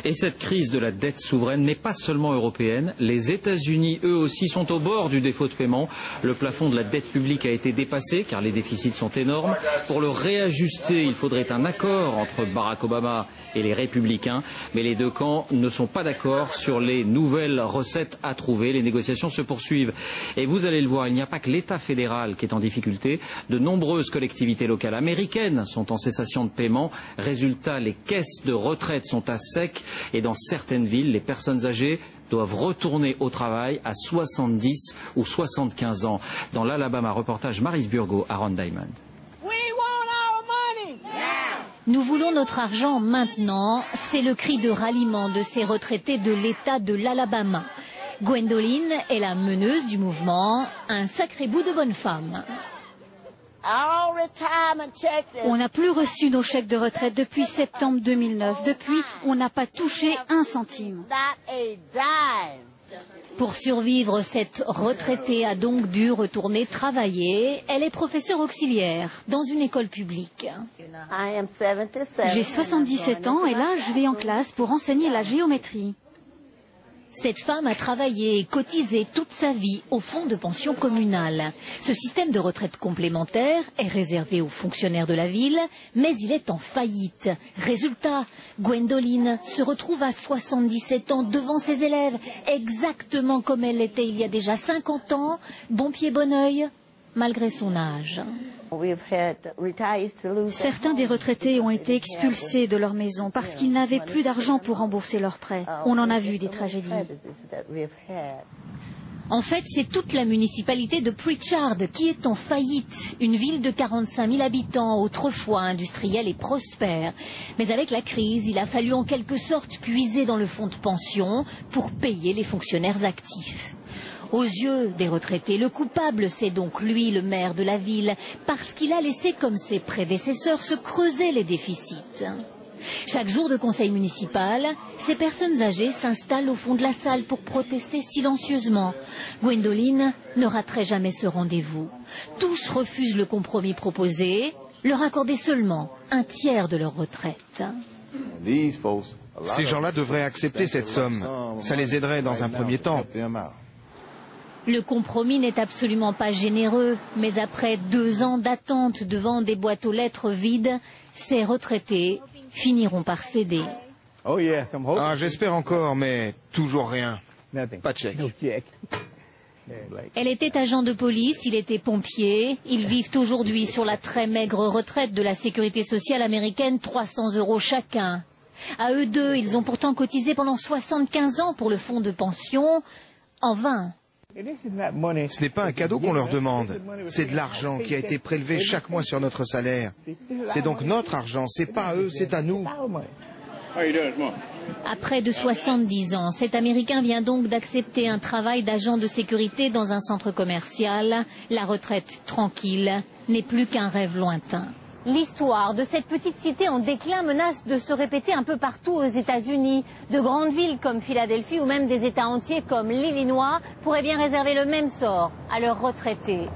Et cette crise de la dette souveraine n'est pas seulement européenne. Les États-Unis, eux aussi, sont au bord du défaut de paiement. Le plafond de la dette publique a été dépassé car les déficits sont énormes. Pour le réajuster, il faudrait un accord entre Barack Obama et les républicains. Mais les deux camps ne sont pas d'accord sur les nouvelles recettes à trouver. Les négociations se poursuivent. Et vous allez le voir, il n'y a pas que l'État fédéral qui est en difficulté. De nombreuses collectivités locales américaines sont en cessation de paiement. Résultat, les caisses de retraite sont à sec et dans certaines villes, les personnes âgées doivent retourner au travail à 70 ou 75 ans. Dans l'Alabama, reportage Maryse Burgo, Aaron Diamond. Nous voulons notre argent maintenant, c'est le cri de ralliement de ces retraités de l'État de l'Alabama. Gwendoline est la meneuse du mouvement, un sacré bout de bonne femme. On n'a plus reçu nos chèques de retraite depuis septembre 2009. Depuis, on n'a pas touché un centime. Pour survivre, cette retraitée a donc dû retourner travailler. Elle est professeure auxiliaire dans une école publique. J'ai 77 ans et là, je vais en classe pour enseigner la géométrie. Cette femme a travaillé et cotisé toute sa vie au fonds de pension communal. Ce système de retraite complémentaire est réservé aux fonctionnaires de la ville, mais il est en faillite. Résultat, Gwendoline se retrouve à 77 ans devant ses élèves, exactement comme elle l'était il y a déjà 50 ans, bon pied bon oeil, malgré son âge. Certains des retraités ont été expulsés de leur maison parce qu'ils n'avaient plus d'argent pour rembourser leurs prêts. On en a vu des tragédies. En fait, c'est toute la municipalité de Pritchard qui est en faillite. Une ville de 45 000 habitants, autrefois industrielle et prospère. Mais avec la crise, il a fallu en quelque sorte puiser dans le fonds de pension pour payer les fonctionnaires actifs. Aux yeux des retraités, le coupable, c'est donc lui, le maire de la ville, parce qu'il a laissé, comme ses prédécesseurs, se creuser les déficits. Chaque jour de conseil municipal, ces personnes âgées s'installent au fond de la salle pour protester silencieusement. Gwendoline ne raterait jamais ce rendez-vous. Tous refusent le compromis proposé, leur accorder seulement un tiers de leur retraite. Ces gens-là devraient accepter cette somme. Ça les aiderait dans un premier temps. Le compromis n'est absolument pas généreux, mais après 2 ans d'attente devant des boîtes aux lettres vides, ces retraités finiront par céder. Ah, j'espère encore, mais toujours rien. Pas de chèque. Elle était agent de police, il était pompier. Ils vivent aujourd'hui sur la très maigre retraite de la sécurité sociale américaine, 300 € chacun. À eux deux, ils ont pourtant cotisé pendant 75 ans pour le fonds de pension, en vain. Ce n'est pas un cadeau qu'on leur demande, c'est de l'argent qui a été prélevé chaque mois sur notre salaire. C'est donc notre argent, c'est pas à eux, c'est à nous. À près de 70 ans, cet Américain vient donc d'accepter un travail d'agent de sécurité dans un centre commercial. La retraite tranquille n'est plus qu'un rêve lointain. L'histoire de cette petite cité en déclin menace de se répéter un peu partout aux États-Unis. De grandes villes comme Philadelphie ou même des États entiers comme l'Illinois pourraient bien réserver le même sort à leurs retraités.